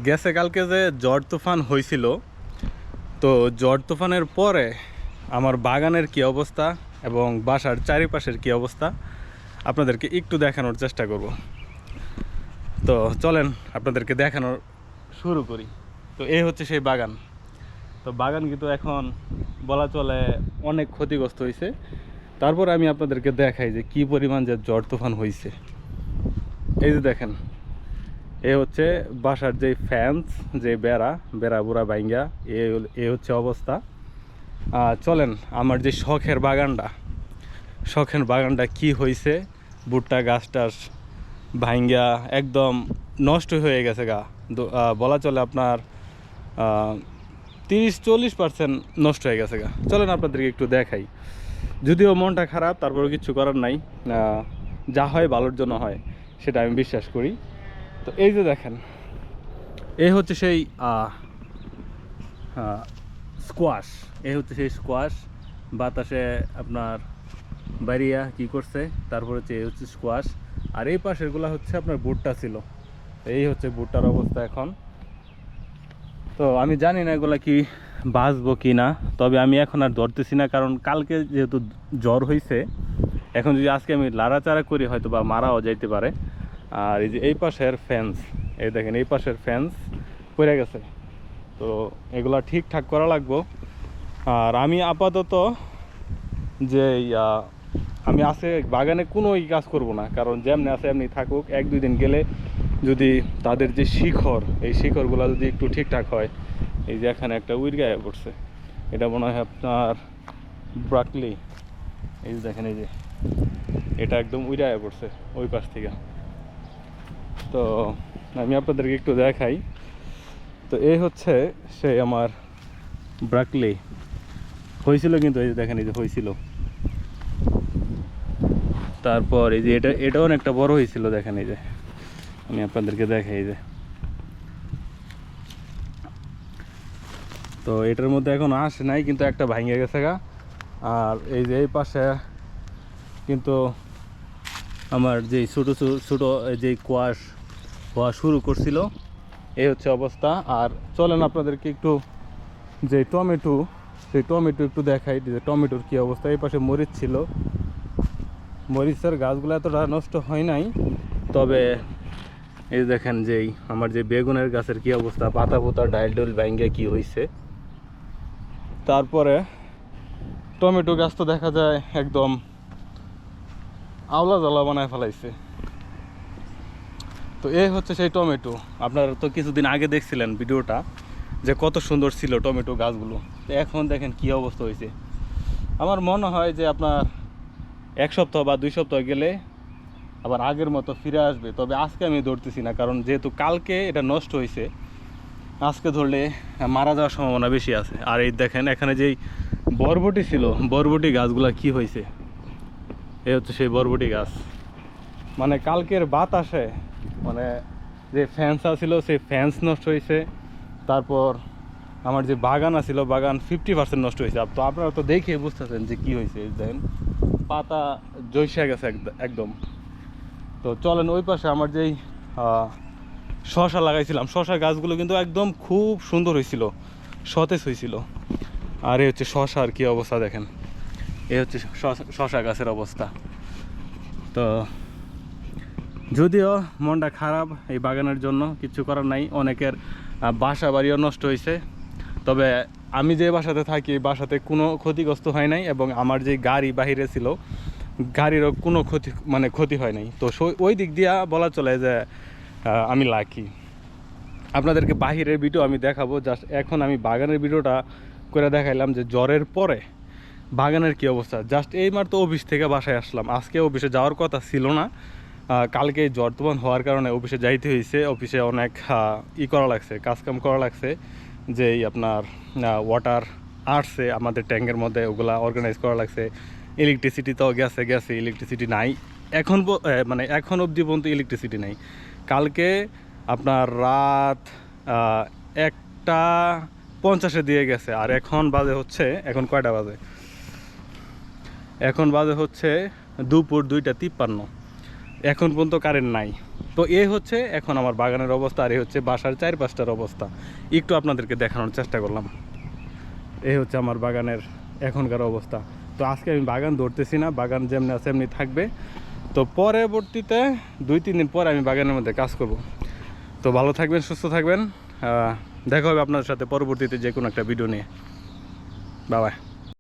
গেছে কালকে যে ঝড় তুফান হয়েছিল, তো ঝড় তুফানের পরে আমার বাগানের কি অবস্থা এবং বাসার চারিপাশের কি অবস্থা আপনাদেরকে একটু দেখানোর চেষ্টা করব। তো চলেন আপনাদেরকে দেখানোর শুরু করি। তো এই হচ্ছে সেই বাগান। তো বাগান কিন্তু এখন বলা চলে অনেক ক্ষতিগ্রস্ত হয়েছে। তারপর আমি আপনাদেরকে দেখাই যে কি পরিমাণ যে ঝড় তুফান হয়েছে। এই যে দেখেন, এ হচ্ছে বাসার যে ফ্যান্স, যে বেড়া বেড়া বুড়া বাইঙ্গা, এ হচ্ছে অবস্থা। চলেন আমার যে শখের বাগানটা কি হয়েছে। ভুট্টা গাছ টাছ ভাঙ্গা একদম নষ্ট হয়ে গেছে গা। বলা চলে আপনার 30-40% নষ্ট হয়ে গেছে গা। চলেন আপনাদেরকে একটু দেখাই। যদিও মনটা খারাপ, তারপরে কিছু করার নাই। যা হয় ভালোর জন্য হয়, সেটা আমি বিশ্বাস করি। তো এই যে দেখেন, এই হচ্ছে সেই স্কোয়াশ। এই হচ্ছে সেই স্কোয়াশ, বাতাসে আপনার বাইরিয়া কি করছে। তারপর হচ্ছে এই হচ্ছে স্কোয়াশ, আর এই পাশেরগুলো হচ্ছে আপনার ভুট্টা ছিল। এই হচ্ছে ভুট্টার অবস্থা এখন। তো আমি জানি না এগুলা কি বাঁচবো কি না, তবে আমি এখন আর ধরতেছি না, কারণ কালকে যেহেতু জ্বর হয়েছে, এখন যদি আজকে আমি লাড়াচাড়া করি হয়তো বা মারাও যাইতে পারে। আর এই যে এই পাশের ফ্যান্স, এই দেখেন এই পাশের ফ্যান্স পড়ে গেছে। তো এগুলা ঠিকঠাক করা লাগবো। আর আমি আপাতত যে আমি আছে বাগানে কোনো কাজ করব না, কারণ যেমনি আছে এমনি থাকুক। 1-2 দিন গেলে যদি তাদের যে শিখর, এই শিখরগুলো যদি একটু ঠিকঠাক হয়। এই যে এখানে একটা উইরগায়ে পড়ছে, এটা মনে হয় আপনার ব্রাকলি। এই যে দেখেন, এই যে এটা একদম উইরায়ে পড়ছে ওই পাশ থেকে। তো আমি আপনাদেরকে একটু দেখাই। তো এই হচ্ছে সে আমার ব্রাকলি হয়েছিল, কিন্তু এই যে দেখেন, এই যে হয়েছিল। তারপর এই যে এটাও অনেকটা বড় হয়েছিল, দেখেন এই যে আমি আপনাদেরকে দেখাই। এই যে তো এটার মধ্যে এখন আসে নাই, কিন্তু একটা ভাঙে গেছে গা। আর এই যে এই পাশে কিন্তু আমার যেই ছোটো ছোটো যেই কোয়াশ হওয়া শুরু করছিল, এই হচ্ছে অবস্থা। আর চলেন আপনাদেরকে একটু যে টমেটো, সেই টমেটো একটু দেখাই যে টমেটোর কী অবস্থা। এই পাশে মরিচ ছিল, মরিচের গাছগুলো এতটা নষ্ট হয় নাই, তবে এই দেখেন যেই আমার যে বেগুনের গাছের কি অবস্থা, পাতা পোতা ডাইল ডুল ভাঙ্গে কি হয়েছে। তারপরে টমেটো গাছ তো দেখা যায় একদম আওলা জ্বালা বানায় ফেলাইছে। তো এই হচ্ছে সেই টমেটো। আপনারা তো কিছুদিন আগে দেখছিলেন ভিডিওটা, যে কত সুন্দর ছিল টমেটো গাছগুলো। তো এখন দেখেন কি অবস্থা হয়েছে। আমার মনে হয় যে আপনার 1 সপ্তাহ বা 2 সপ্তাহ গেলে আবার আগের মতো ফিরে আসবে। তবে আজকে আমি ধরতেছি না, কারণ যেহেতু কালকে এটা নষ্ট হয়েছে, আজকে ধরলে মারা যাওয়ার সম্ভাবনা বেশি আছে। আর এই দেখেন এখানে যেই বরবটি ছিল, বরবটি গাছগুলা কি হয়েছে। এই হচ্ছে সেই বরবটি গাছ। মানে কালকের বাতাসে মানে যে ফ্যান্স ছিল, সেই ফ্যান্স নষ্ট হয়েছে। তারপর আমার যে বাগান আছিল, বাগান 50% নষ্ট হয়েছে। তো আপনারা তো দেখে বুঝতেছেন যে কি হয়েছে। দেখেন পাতা জৈসা গেছে একদম। তো চলেন ওই পাশে আমার যেই শশা লাগাইছিলাম, শশা গাছগুলো কিন্তু একদম খুব সুন্দর হয়েছিল, সতেজ হয়েছিল। আর এই হচ্ছে শশার কি অবস্থা দেখেন। এই হচ্ছে শশা গাছের অবস্থা। তো যদিও মনটা খারাপ এই বাগানের জন্য, কিছু করার নাই। অনেকের বাসা বাড়িও নষ্ট হয়েছে, তবে আমি যে বাসাতে থাকি এই বাসাতে কোনো ক্ষতিগ্রস্ত হয় নাই, এবং আমার যে গাড়ি বাহিরে ছিল, গাড়িরও কোনো ক্ষতি হয় নাই। তো ওই দিক দিয়া বলা চলে যে আমি লাকি। আপনাদেরকে বাহিরের ভিডিও আমি দেখাবো, জাস্ট এখন আমি বাগানের ভিডিওটা করে দেখাইলাম যে জ্বরের পরে বাগানের কি অবস্থা। জাস্ট এইমাত্র অফিস থেকে বাসায় আসলাম। আজকে অফিসে যাওয়ার কথা ছিল না, কালকে জ্বর তুফান হওয়ার কারণে অফিসে যাইতে হয়েছে। অফিসে অনেক করা লাগছে, কাজকাম করা লাগছে। যেই আপনার ওয়াটার আসছে আমাদের ট্যাঙ্কের মধ্যে, ওগুলা অর্গানাইজ করা লাগছে। ইলেকট্রিসিটি তো গেছে ইলেকট্রিসিটি নাই এখন, মানে এখন অবধি পর্যন্ত ইলেকট্রিসিটি নাই। কালকে আপনার রাত 1:50 দিয়ে গেছে। আর এখন বাজে হচ্ছে, এখন কয়টা বাজে, এখন বাজে হচ্ছে দুপুর 2:53। এখন পর্যন্ত কারেন্ট নাই। তো এই হচ্ছে এখন আমার বাগানের অবস্থা, আর এই হচ্ছে বাসার চারপাশটার অবস্থা। একটু আপনাদেরকে দেখানোর চেষ্টা করলাম। এই হচ্ছে আমার বাগানের এখনকার অবস্থা। তো আজকে আমি বাগান ধরতেছি না, বাগান যেমনি আছে এমনি থাকবে। তো পরবর্তীতে 2-3 দিন পর আমি বাগানের মধ্যে কাজ করব। তো ভালো থাকবেন, সুস্থ থাকবেন। দেখা হবে আপনাদের সাথে পরবর্তীতে যে কোনো একটা ভিডিও নিয়ে। Bye bye.